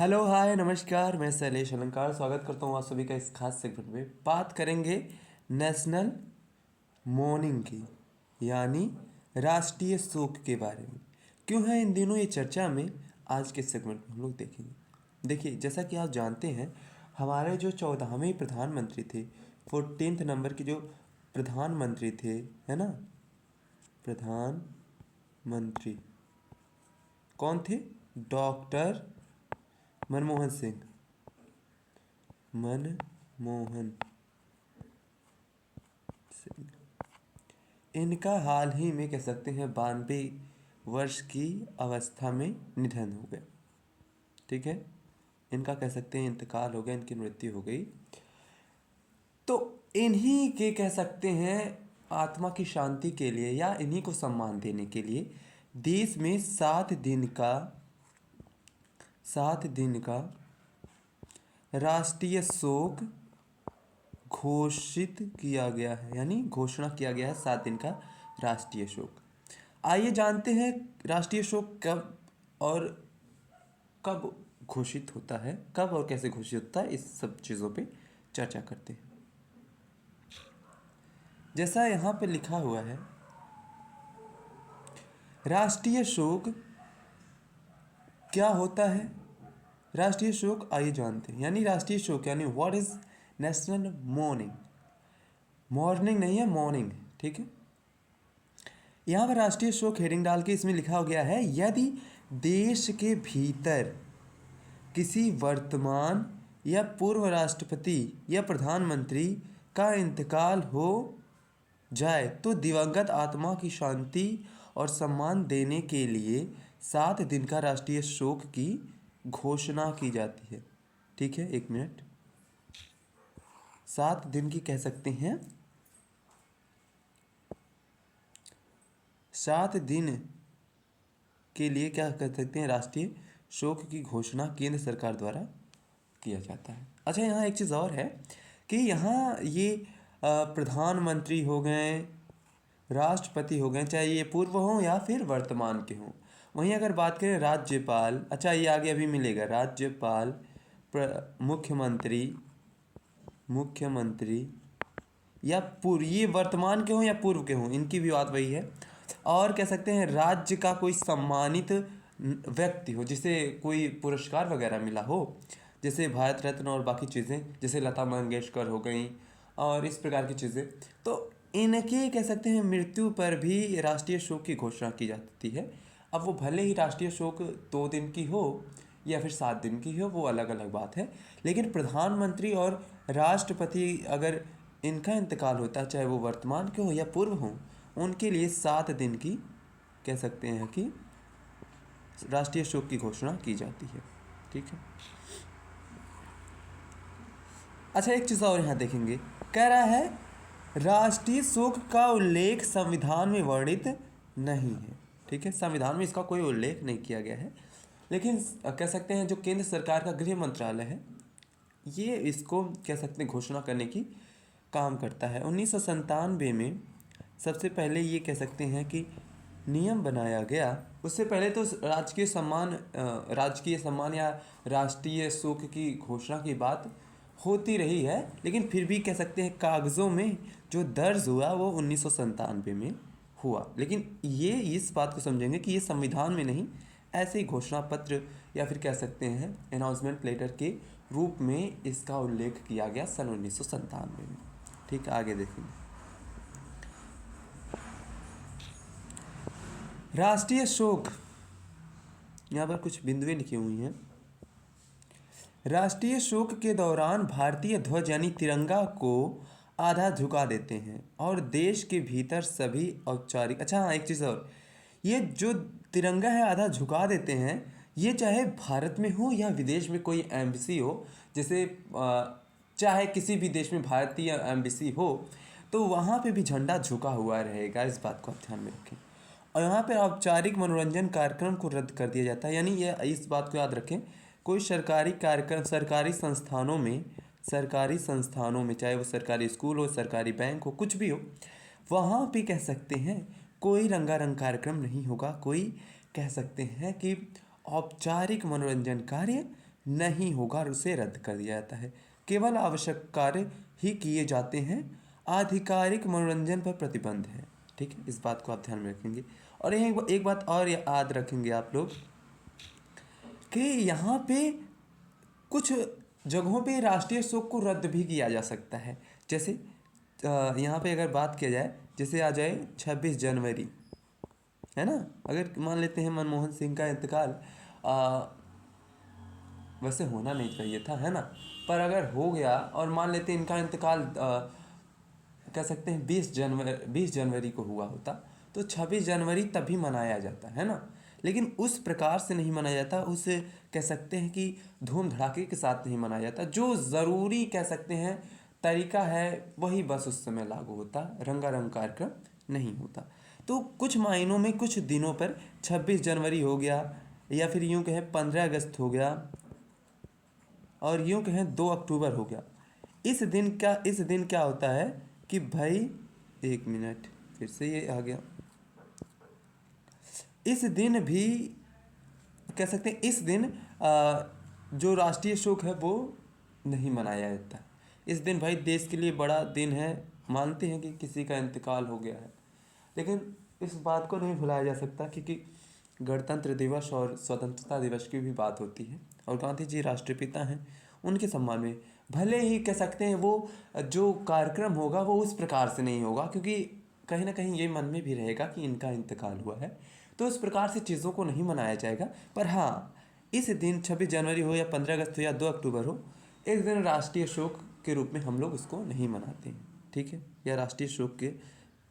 Hello hi नमस्कार, मैं शैलेश अलंकार स्वागत करता हूँ आप सभी का इस खास सेगमेंट में। बात करेंगे नेशनल मॉर्निंग की, यानी राष्ट्रीय शोक के बारे में। क्यों है इन दिनों ये चर्चा में, आज के सेगमेंट में हम लोग देखेंगे। देखिए, जैसा कि आप जानते हैं, हमारे जो 14वें प्रधानमंत्री थे, 14th नंबर के जो प्रधानमंत्री थे, है ना, प्रधानमंत्री कौन थे? डॉक्टर मनमोहन सिंह। मनमोहन सिंह, इनका हाल ही में कह सकते हैं 92 वर्ष की अवस्था में निधन हो गया। ठीक है, इनका कह सकते हैं इंतकाल हो गया, इनकी मृत्यु हो गई। तो इन्हीं के कह सकते हैं आत्मा की शांति के लिए या इन्हीं को सम्मान देने के लिए देश में 7 दिन का राष्ट्रीय शोक घोषित किया गया है, यानी घोषणा किया गया है 7 दिन का राष्ट्रीय शोक। आइए जानते हैं राष्ट्रीय शोक कब और कब घोषित होता है, कब और कैसे घोषित होता है, इस सब चीज़ों पे चर्चा करते हैं। जैसा यहाँ पे लिखा हुआ है, राष्ट्रीय शोक क्या होता है? राष्ट्रीय शोक आइए जानते हैं। यानी राष्ट्रीय शोक यानी what is national morning. Morning नहीं है, मॉर्निंग। ठीक है, यहाँ पर राष्ट्रीय शोक हेडिंग डाल के इसमें लिखा हो गया है, यदि देश के भीतर किसी वर्तमान या पूर्व राष्ट्रपति या प्रधानमंत्री का इंतकाल हो जाए तो दिवंगत आत्मा की शांति और सम्मान देने के लिए 7 दिन का राष्ट्रीय शोक की घोषणा की जाती है। ठीक है, 1 मिनट। 7 दिन की कह सकते हैं, 7 दिन के लिए क्या कर सकते हैं, राष्ट्रीय शोक की घोषणा केंद्र सरकार द्वारा किया जाता है। अच्छा, यहाँ एक चीज़ और है कि यहाँ ये प्रधानमंत्री हो गए, राष्ट्रपति हो गए, चाहे ये पूर्व हों या फिर वर्तमान के हों। वहीं अगर बात करें राज्यपाल, अच्छा ये आगे अभी मिलेगा, राज्यपाल, मुख्यमंत्री या पूर्व, ये वर्तमान के हों या पूर्व के हों, इनकी भी बात वही है। और कह सकते हैं राज्य का कोई सम्मानित व्यक्ति हो, जिसे कोई पुरस्कार वगैरह मिला हो, जैसे भारत रत्न और बाकी चीज़ें, जैसे लता मंगेशकर हो गई और इस प्रकार की चीज़ें, तो इनके कह सकते हैं मृत्यु पर भी राष्ट्रीय शोक की घोषणा की जाती है। अब वो भले ही राष्ट्रीय शोक 2 दिन की हो या फिर 7 दिन की हो, वो अलग अलग बात है। लेकिन प्रधानमंत्री और राष्ट्रपति अगर इनका इंतकाल होता है, चाहे वो वर्तमान के हों या पूर्व हों, उनके लिए 7 दिन की कह सकते हैं कि राष्ट्रीय शोक की घोषणा की जाती है। ठीक है, अच्छा एक चीज़ और यहाँ देखेंगे, कह रहा है राष्ट्रीय शोक का उल्लेख संविधान में वर्णित नहीं है। ठीक है, संविधान में इसका कोई उल्लेख नहीं किया गया है, लेकिन कह सकते हैं जो केंद्र सरकार का गृह मंत्रालय है, ये इसको कह सकते हैं घोषणा करने की काम करता है। 1997 में सबसे पहले ये कह सकते हैं कि नियम बनाया गया। उससे पहले तो राजकीय सम्मान या राष्ट्रीय शोक की घोषणा की बात होती रही है, लेकिन फिर भी कह सकते हैं कागज़ों में जो दर्ज हुआ वो 1997 में हुआ। लेकिन ये इस बात को समझेंगे कि ये संविधान में नहीं, ऐसे ही घोषणा पत्र या फिर कह सकते हैं अनाउंसमेंट लेटर के रूप में इसका उल्लेख किया गया सन 1997 में। ठीक है, आगे देखेंगे। राष्ट्रीय शोक, यहाँ पर कुछ बिंदुएं लिखी हुई हैं। राष्ट्रीय शोक के दौरान भारतीय ध्वज यानी तिरंगा को आधा झुका देते हैं और देश के भीतर सभी औपचारिक, अच्छा हाँ एक चीज़ और, ये जो तिरंगा है आधा झुका देते हैं, ये चाहे भारत में हो या विदेश में कोई एम्बेसी हो, जैसे चाहे किसी भी देश में भारतीय एम्बेसी हो, तो वहाँ पे भी झंडा झुका हुआ रहेगा। इस बात को आप ध्यान में रखें। और यहाँ पे औपचारिक मनोरंजन कार्यक्रम को रद्द कर दिया जाता है, यानी ये इस बात को याद रखें, कोई सरकारी कार्यक्रम सरकारी संस्थानों में चाहे वो सरकारी स्कूल हो, सरकारी बैंक हो, कुछ भी हो, वहाँ पे कह सकते हैं कोई रंगारंग कार्यक्रम नहीं होगा, कोई कह सकते हैं कि औपचारिक मनोरंजन कार्य नहीं होगा और उसे रद्द कर दिया जाता है। केवल आवश्यक कार्य ही किए जाते हैं। आधिकारिक मनोरंजन पर प्रतिबंध है। ठीक है, इस बात को आप ध्यान में रखेंगे। और एक बात और याद रखेंगे आप लोग कि यहाँ पे कुछ जगहों पे राष्ट्रीय शोक को रद्द भी किया जा सकता है। जैसे यहाँ पे अगर बात किया जाए, जैसे आ जाए 26 जनवरी, है ना। अगर मान लेते हैं मनमोहन सिंह का इंतकाल वैसे होना नहीं चाहिए था, है ना, पर अगर हो गया और मान लेते हैं इनका इंतकाल कह सकते हैं 20 जनवरी को हुआ होता, तो 26 जनवरी तभी मनाया जाता है ना। लेकिन उस प्रकार से नहीं मनाया जाता, उस कह सकते हैं कि धूम धड़ाके के साथ नहीं मनाया जाता। जो ज़रूरी कह सकते हैं तरीका है वही बस उस समय लागू होता, रंगारंग कार्यक्रम नहीं होता। तो कुछ मायनों में कुछ दिनों पर 26 जनवरी हो गया, या फिर यूँ कहें 15 अगस्त हो गया, और यूँ कहें 2 अक्टूबर हो गया। इस दिन क्या होता है कि भाई, एक मिनट, फिर से ये आ गया। इस दिन भी कह सकते हैं इस दिन जो राष्ट्रीय शोक है वो नहीं मनाया जाता। इस दिन भाई देश के लिए बड़ा दिन है, मानते हैं कि किसी का इंतकाल हो गया है, लेकिन इस बात को नहीं भुलाया जा सकता क्योंकि गणतंत्र दिवस और स्वतंत्रता दिवस की भी बात होती है, और गांधी जी राष्ट्रपिता हैं, उनके सम्मान में भले ही कह सकते हैं वो जो कार्यक्रम होगा वो उस प्रकार से नहीं होगा, क्योंकि कहीं ना कहीं ये मन में भी रहेगा कि इनका इंतकाल हुआ है, तो इस प्रकार से चीज़ों को नहीं मनाया जाएगा। पर हाँ, इस दिन 26 जनवरी हो या 15 अगस्त हो या 2 अक्टूबर हो, इस दिन राष्ट्रीय शोक के रूप में हम लोग उसको नहीं मनाते हैं। ठीक है, या राष्ट्रीय शोक के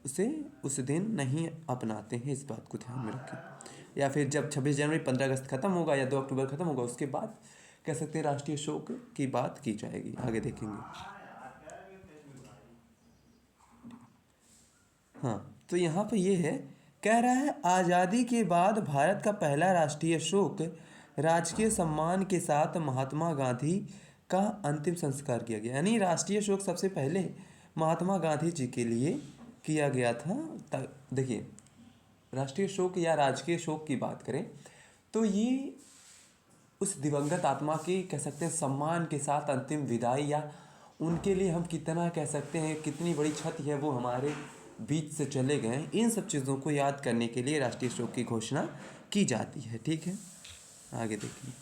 उसे उस दिन नहीं अपनाते हैं, इस बात को ध्यान में रखें। या फिर जब 26 जनवरी 15 अगस्त खत्म होगा या 2 अक्टूबर खत्म होगा, उसके बाद कह सकते हैं राष्ट्रीय शोक की बात की जाएगी, आगे देखेंगे। हाँ, तो यहाँ पे ये है, कह रहा है आज़ादी के बाद भारत का पहला राष्ट्रीय शोक राजकीय सम्मान के साथ महात्मा गांधी का अंतिम संस्कार किया गया। यानी राष्ट्रीय शोक सबसे पहले महात्मा गांधी जी के लिए किया गया था। देखिए, राष्ट्रीय शोक या राजकीय शोक की बात करें तो ये उस दिवंगत आत्मा की कह सकते हैं सम्मान के साथ अंतिम विदाई, या उनके लिए हम कितना कह सकते हैं कितनी बड़ी क्षति है वो हमारे बीच से चले गए, इन सब चीज़ों को याद करने के लिए राष्ट्रीय शोक की घोषणा की जाती है। ठीक है, आगे देखिए।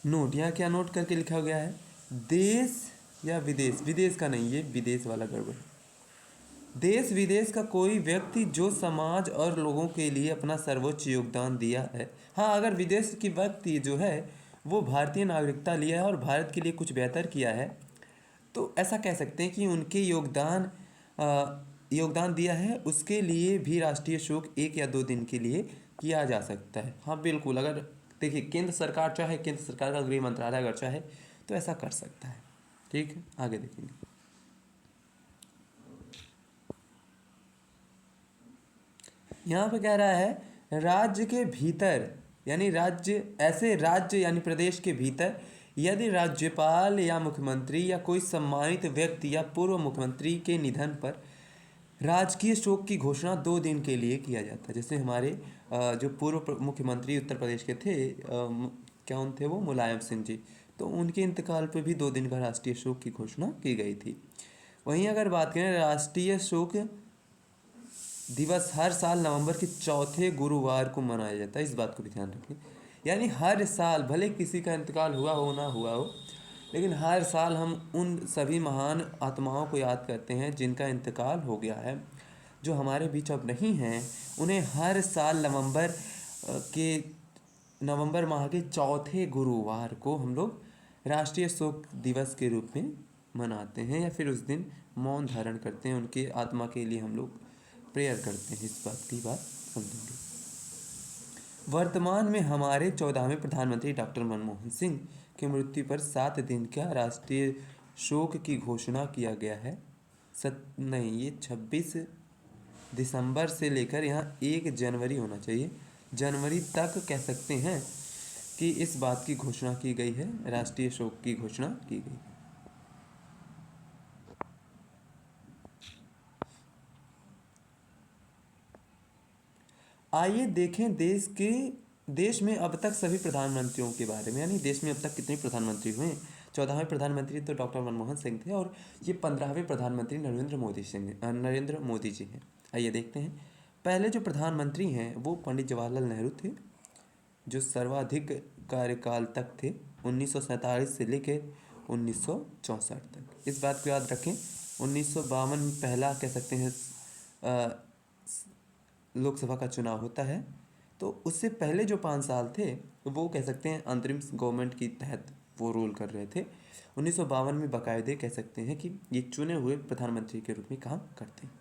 नोट, यहाँ क्या नोट करके लिखा गया है, देश या विदेश, विदेश का नहीं, ये विदेश वाला गड़बड़ है। देश विदेश का कोई व्यक्ति जो समाज और लोगों के लिए अपना सर्वोच्च योगदान दिया है। हाँ, अगर विदेश की व्यक्ति जो है वो भारतीय नागरिकता लिया है और भारत के लिए कुछ बेहतर किया है, तो ऐसा कह सकते हैं कि उनके योगदान दिया है, उसके लिए भी राष्ट्रीय शोक 1 या 2 दिन के लिए किया जा सकता है। हाँ बिल्कुल, अगर देखिए केंद्र सरकार चाहे, केंद्र सरकार का गृह मंत्रालय अगर चाहे तो ऐसा कर सकता है। ठीक है, आगे देखेंगे। यहाँ पे कह रहा है राज्य के भीतर, यानी राज्य यानी प्रदेश के भीतर यदि राज्यपाल या मुख्यमंत्री या कोई सम्मानित व्यक्ति या पूर्व मुख्यमंत्री के निधन पर राजकीय शोक की घोषणा 2 दिन के लिए किया जाता है। जैसे हमारे जो पूर्व मुख्यमंत्री उत्तर प्रदेश के थे, क्या उन थे वो, मुलायम सिंह जी, तो उनके इंतकाल पर भी 2 दिन का राष्ट्रीय शोक की घोषणा की गई थी। वहीं अगर बात करें, राष्ट्रीय शोक दिवस हर साल नवंबर के चौथे गुरुवार को मनाया जाता है, इस बात को भी ध्यान रखें। यानी हर साल, भले किसी का इंतकाल हुआ हो ना हुआ हो, लेकिन हर साल हम उन सभी महान आत्माओं को याद करते हैं जिनका इंतकाल हो गया है, जो हमारे बीच अब नहीं हैं। उन्हें हर साल नवंबर माह के चौथे गुरुवार को हम लोग राष्ट्रीय शोक दिवस के रूप में मनाते हैं, या फिर उस दिन मौन धारण करते हैं, उनके आत्मा के लिए हम लोग प्रेयर करते हैं। इस बात की बात समझेंगे। वर्तमान में हमारे 14वें प्रधानमंत्री डॉक्टर मनमोहन सिंह की मृत्यु पर 7 दिन का राष्ट्रीय शोक की घोषणा किया गया है। ये 26 दिसंबर से लेकर यहाँ 1 जनवरी होना चाहिए, जनवरी तक कह सकते हैं कि इस बात की घोषणा की गई है, राष्ट्रीय शोक की घोषणा की गई। आइए देखें देश के देश में अब तक सभी प्रधानमंत्रियों के बारे में, यानी देश में अब तक कितने प्रधानमंत्री हुए। 14वें प्रधानमंत्री तो डॉक्टर मनमोहन सिंह थे और ये 15वें प्रधानमंत्री नरेंद्र मोदी जी हैं। आइए देखते हैं। पहले जो प्रधानमंत्री हैं वो पंडित जवाहरलाल नेहरू थे, जो सर्वाधिक कार्यकाल तक थे, 1947 से लेकर 1964 तक। इस बात को याद रखें। 1952 में पहला कह सकते हैं लोकसभा का चुनाव होता है, तो उससे पहले जो 5 साल थे वो कह सकते हैं अंतरिम गवर्नमेंट की तहत वो रोल कर रहे थे। 1952 में बाकायदे कह सकते हैं कि ये चुने हुए प्रधानमंत्री के रूप में काम करते हैं।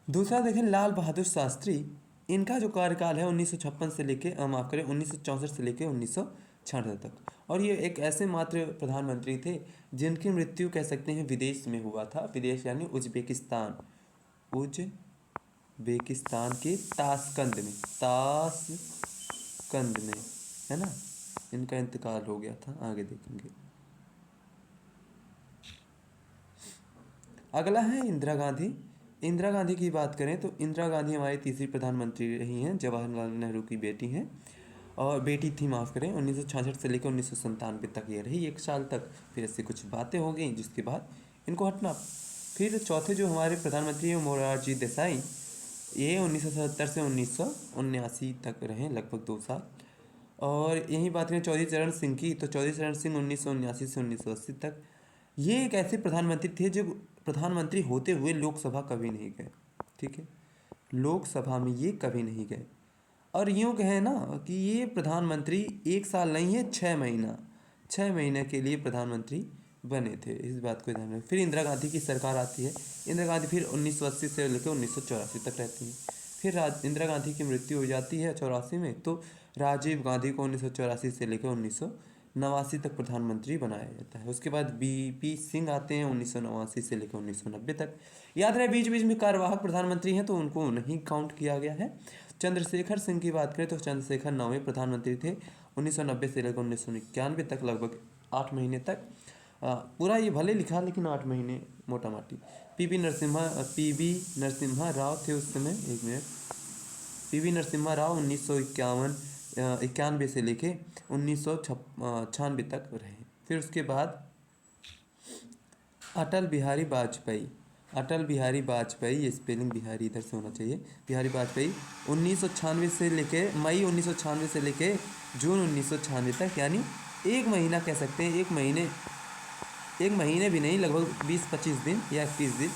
दूसरा देखें, लाल बहादुर शास्त्री। इनका जो कार्यकाल है 1956 से लेके 1964 से लेके 1966 तक। और ये एक ऐसे मात्र प्रधानमंत्री थे जिनकी मृत्यु कह सकते हैं विदेश में हुआ था। विदेश यानी उज्बेकिस्तान के ताशकंद में, है ना, इनका इंतकाल हो गया था। आगे देखेंगे। अगला है इंदिरा गांधी। इंदिरा गांधी की बात करें तो इंदिरा गांधी हमारी तीसरी प्रधानमंत्री रही हैं, जवाहरलाल नेहरू की बेटी हैं, और बेटी थी, माफ़ करें। 1966 से लेकर 1997 तक ये रही, 1 साल तक। फिर ऐसी कुछ बातें हो गई जिसके बाद इनको हटना। फिर चौथे जो हमारे प्रधानमंत्री हैं मोरारजी देसाई, ये 1977 से 1979 तक रहे, लगभग 2 साल। और यही बात करें चौधरी चरण सिंह की, तो चौधरी चरण सिंह 1979 से 1980 तक। ये एक ऐसे प्रधानमंत्री थे जो प्रधानमंत्री होते हुए लोकसभा कभी नहीं गए, ठीक है, लोकसभा में ये कभी नहीं गए। और यूँ कहें ना कि ये प्रधानमंत्री 1 साल नहीं है, 6 महीने के लिए प्रधानमंत्री बने थे। इस बात को ध्यान रखें। फिर इंदिरा गांधी की सरकार आती है। इंदिरा गांधी फिर 1980 से लेकर 1984 तक रहती हैं। फिर इंदिरा गांधी की मृत्यु हो जाती है 84 में, तो राजीव गांधी को 1984 से लेकर 1989 तक प्रधानमंत्री बनाया जाता है। उसके बाद बीपी सिंह आते हैं 1989 से लेकर 1990 तक। याद रहे बीच बीच में कार्यवाहक प्रधानमंत्री हैं तो उनको नहीं काउंट किया गया है। चंद्रशेखर सिंह की बात करें तो चंद्रशेखर 9वें प्रधानमंत्री थे, 1990 से लेकर 1991 तक, लगभग 8 महीने तक। पूरा ये भले लिखा लेकिन 8 महीने मोटा माटी। पीवी नरसिम्हा राव थे उस समय, 1 मिनट। पीवी नरसिम्हा राव 1991 से लेके 1996 तक रहे। फिर उसके बाद अटल बिहारी वाजपेयी, ये स्पेलिंग बिहारी इधर से होना चाहिए, बिहारी वाजपेयी 1996 से लेके मई 1996 से लेके जून 1996 तक, यानी 1 महीना कह सकते हैं, 1 महीने भी नहीं, लगभग 20-25 दिन या 21 दिन,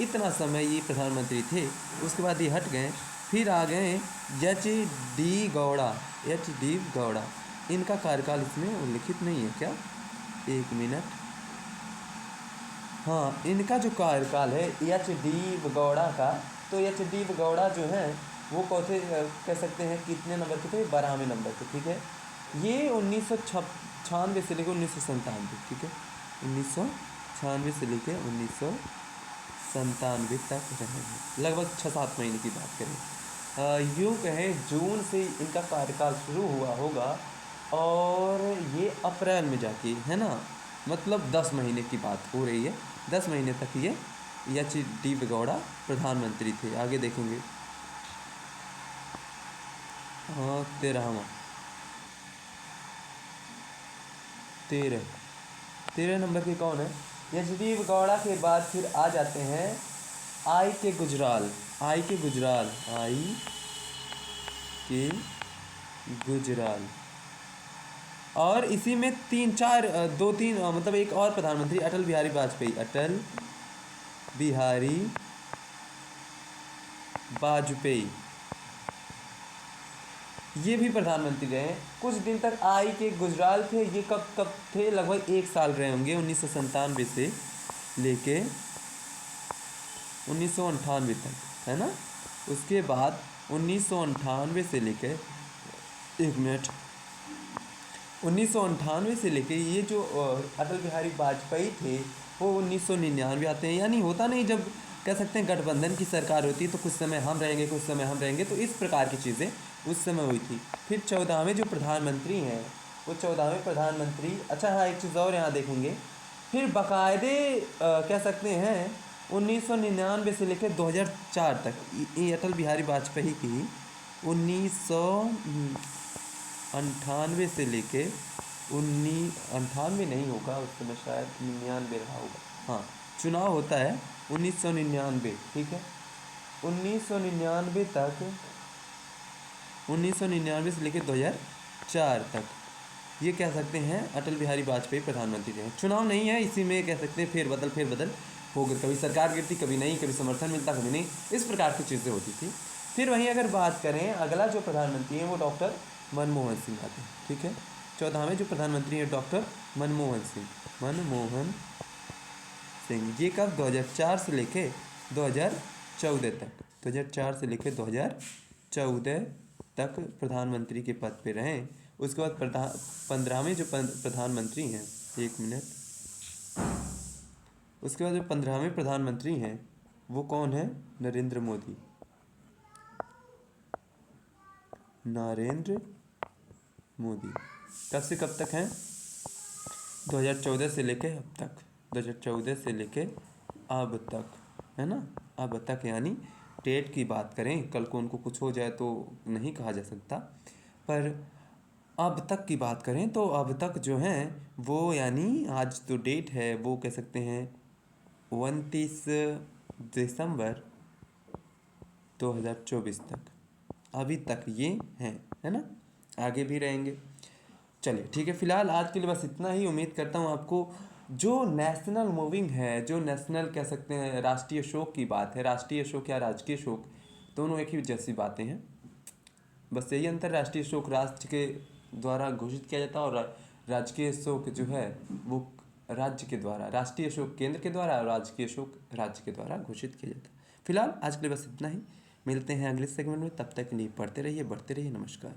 इतना समय ये प्रधानमंत्री थे। उसके बाद ये हट गए। फिर आ गए एच.डी. गौड़ा। इनका कार्यकाल इसमें उल्लिखित नहीं है क्या, 1 मिनट। हाँ, इनका जो कार्यकाल है एच.डी. गौड़ा का, तो एच.डी. गौड़ा जो है वो कौन कह सकते हैं कितने नंबर के थे, 12वें नंबर के, ठीक है। ये 1996 से लेकर 1997, ठीक है, 1996 से लेकर 1997 तक रहे हैं, लगभग 6-7 महीने की बात करें। यूँ कहें जून से इनका कार्यकाल शुरू हुआ होगा और ये अप्रैल में जाके, है ना, मतलब 10 महीने की बात हो रही है। 10 महीने तक ये एच.डी. गौड़ा प्रधानमंत्री थे। आगे देखेंगे। हाँ, 13 नंबर के कौन है, एच.डी. गौड़ा के बाद फिर आ जाते हैं आई के गुजराल। और इसी में 2-3 मतलब एक और प्रधानमंत्री अटल बिहारी वाजपेयी, ये भी प्रधानमंत्री रहे। कुछ दिन तक आई के गुजराल थे। ये कब थे, लगभग 1 साल रहे होंगे, 1997 से लेके 1998 तक, है ना। उसके बाद 1998 से लेके 1 मिनट, 1998 से लेके ये जो अटल बिहारी वाजपेयी थे वो 1999 आते हैं। यानी होता नहीं, जब कह सकते हैं गठबंधन की सरकार होती है तो कुछ समय हम रहेंगे, कुछ समय हम रहेंगे, तो इस प्रकार की चीज़ें उस समय हुई थी। फिर 14वें जो प्रधानमंत्री हैं वो 14वें प्रधानमंत्री, अच्छा हाँ, एक चीज़ और यहाँ देखेंगे। फिर बाकायदे कह सकते हैं 1999 से लेकर 2004 तक, ये अटल बिहारी वाजपेयी की 1998 से लेके 1998 नहीं होगा, उस समय शायद 99 रहा होगा। हाँ, चुनाव होता है 1999, ठीक है। 1999 तक, 1999 से लेकर 2004 तक ये कह सकते हैं अटल बिहारी वाजपेयी प्रधानमंत्री रहे। चुनाव नहीं है, इसी में कह सकते हैं फेरबदल हो गए, कभी सरकार गिरती, कभी नहीं, कभी समर्थन मिलता, कभी नहीं, इस प्रकार की चीज़ें होती थी। फिर वहीं अगर बात करें, अगला जो प्रधानमंत्री हैं वो डॉक्टर मनमोहन सिंह आते हैं, ठीक है। 14वें जो प्रधानमंत्री हैं डॉक्टर मनमोहन सिंह। ये कब? 2004 से लेके 2014 तक, 2004 से लेके 2014 तक प्रधानमंत्री के पद पे रहे। उसके बाद 15वें जो प्रधानमंत्री हैं, एक मिनट, उसके बाद जो 15वें प्रधानमंत्री हैं वो कौन है? नरेंद्र मोदी। कब से कब तक हैं? 2014 से लेके अब तक, 2014 से लेके अब तक, है ना। अब तक यानी डेट की बात करें, कल को उनको कुछ हो जाए तो नहीं कहा जा सकता, पर अब तक की बात करें तो अब तक जो हैं वो, यानी आज तो डेट है वो कह सकते हैं 29 दिसंबर 2024 तक, अभी तक ये हैं, है ना, आगे भी रहेंगे। चलिए ठीक है, फिलहाल आज के लिए बस इतना ही। उम्मीद करता हूँ आपको जो नेशनल मूविंग है, जो नेशनल कह सकते हैं राष्ट्रीय शोक की बात है, राष्ट्रीय शोक या राजकीय शोक दोनों एक ही जैसी बातें हैं, बस यही अंतर, राष्ट्रीय शोक राष्ट्र के द्वारा घोषित किया जाता है और राजकीय शोक जो है वो राज्य के द्वारा, राष्ट्रीय शोक केंद्र के द्वारा और राजकीय शोक राज्य के द्वारा घोषित किया जाता है। फिलहाल आज के लिए बस इतना ही, मिलते हैं अगले सेगमेंट में, तब तक के लिए पढ़ते रहिए, बढ़ते रहिए, नमस्कार।